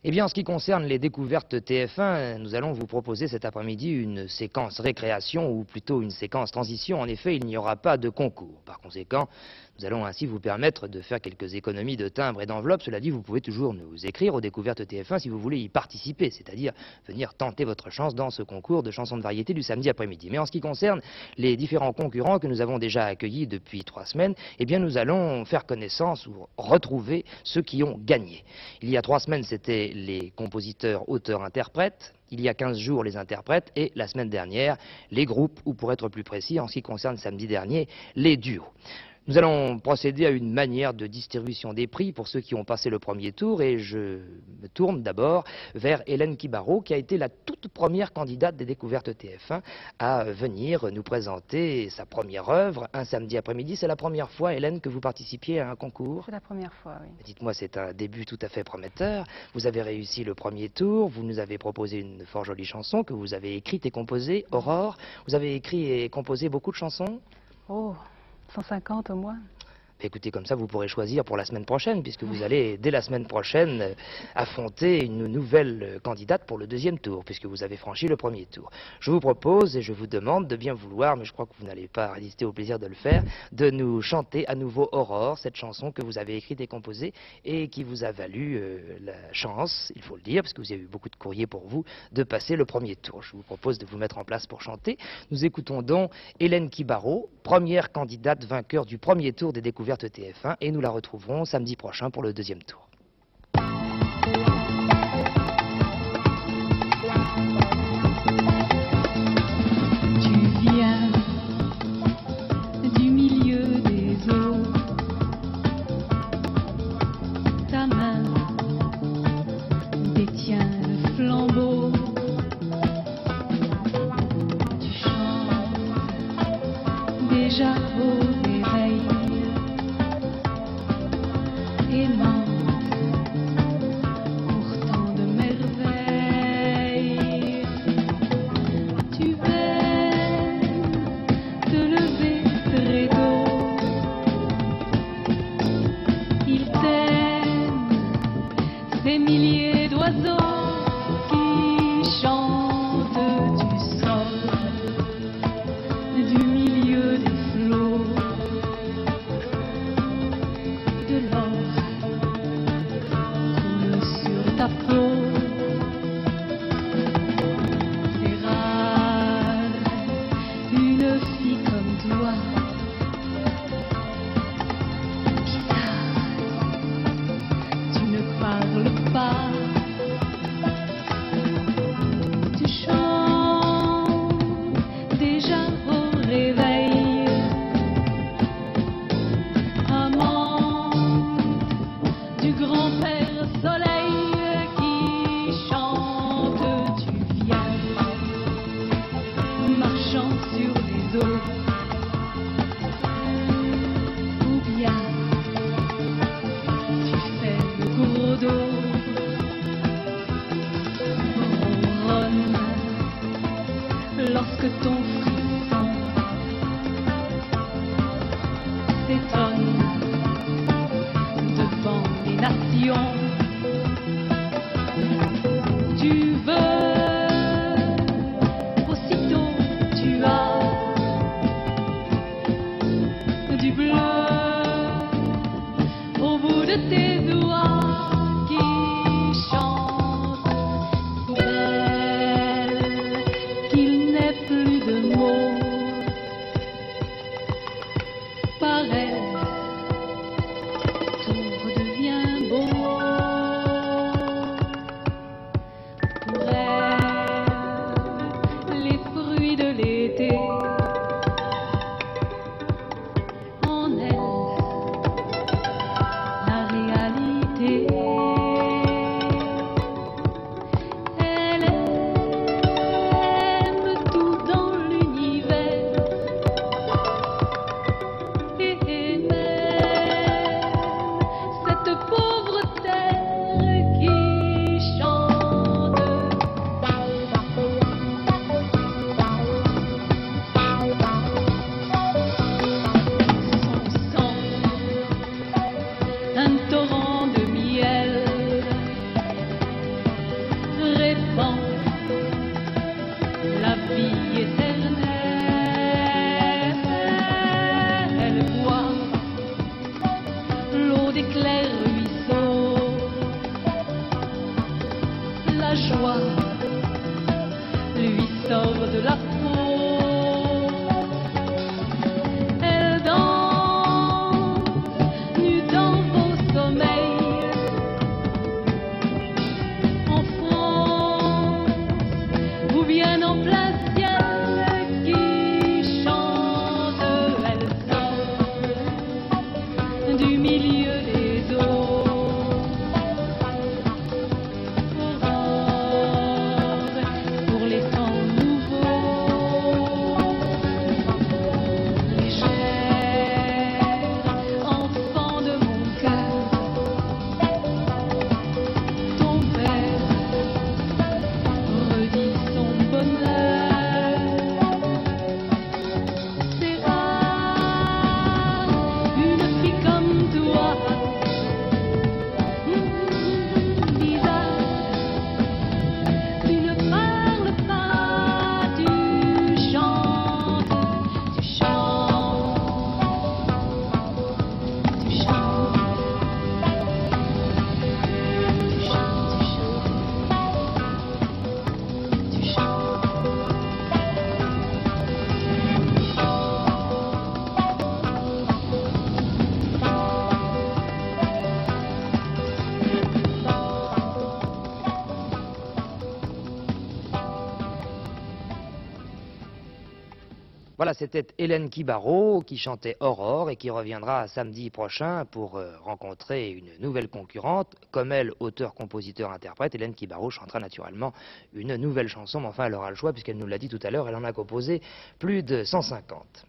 Eh bien, en ce qui concerne les découvertes TF1, nous allons vous proposer cet après-midi une séquence récréation ou plutôt une séquence transition. En effet, il n'y aura pas de concours. Par conséquent, nous allons ainsi vous permettre de faire quelques économies de timbres et d'enveloppes. Cela dit, vous pouvez toujours nous écrire aux découvertes TF1 si vous voulez y participer, c'est-à-dire venir tenter votre chance dans ce concours de chansons de variété du samedi après-midi. Mais en ce qui concerne les différents concurrents que nous avons déjà accueillis depuis 3 semaines, eh bien, nous allons faire connaissance ou retrouver ceux qui ont gagné. Il y a 3 semaines, c'était les compositeurs, auteurs, interprètes. Il y a 15 jours, les interprètes. Et la semaine dernière, les groupes, ou pour être plus précis, en ce qui concerne samedi dernier, les duos. Nous allons procéder à une manière de distribution des prix pour ceux qui ont passé le premier tour et je me tourne d'abord vers Hélène Kibaro qui a été la toute première candidate des découvertes TF1 à venir nous présenter sa première œuvre un samedi après-midi. C'est la première fois, Hélène, que vous participiez à un concours? C'est la première fois, oui. Dites-moi, c'est un début tout à fait prometteur. Vous avez réussi le premier tour, vous nous avez proposé une fort jolie chanson que vous avez écrite et composée, Aurore. Vous avez écrit et composé beaucoup de chansons? Oh, 150 au moins. Écoutez, comme ça, vous pourrez choisir pour la semaine prochaine, puisque vous allez, dès la semaine prochaine, affronter une nouvelle candidate pour le deuxième tour, puisque vous avez franchi le premier tour. Je vous propose et je vous demande de bien vouloir, mais je crois que vous n'allez pas résister au plaisir de le faire, de nous chanter à nouveau Aurore, cette chanson que vous avez écrite et composée et qui vous a valu la chance, il faut le dire, parce que vous avez eu beaucoup de courriers pour vous, de passer le premier tour. Je vous propose de vous mettre en place pour chanter. Nous écoutons donc Hélène Kibaro, première candidate vainqueur du premier tour des découvertes TF1 et nous la retrouverons samedi prochain pour le deuxième tour. Tu viens du milieu des eaux, ta main détient le flambeau, tu chantes déjà au réveil. Aimant pourtant de merveilles, tu aimes te lever très tôt, il t'aime, ces milliers d'oiseaux qui chantent du sol, du milieu des flots, de l'or ta peau, c'est rare, une fille comme toi, bizarre, tu ne parles pas, tu chantes déjà au réveil, amant du grand-père soleil. Sur les eaux, ou bien tu fais le gros dos, ronronne lorsque ton frisson s'étonne devant les nations. Voilà, c'était Hélène Kibaro qui chantait Aurore et qui reviendra samedi prochain pour rencontrer une nouvelle concurrente. Comme elle, auteur, compositeur, interprète, Hélène Kibaro chantera naturellement une nouvelle chanson, mais enfin elle aura le choix puisqu'elle nous l'a dit tout à l'heure, elle en a composé plus de 150.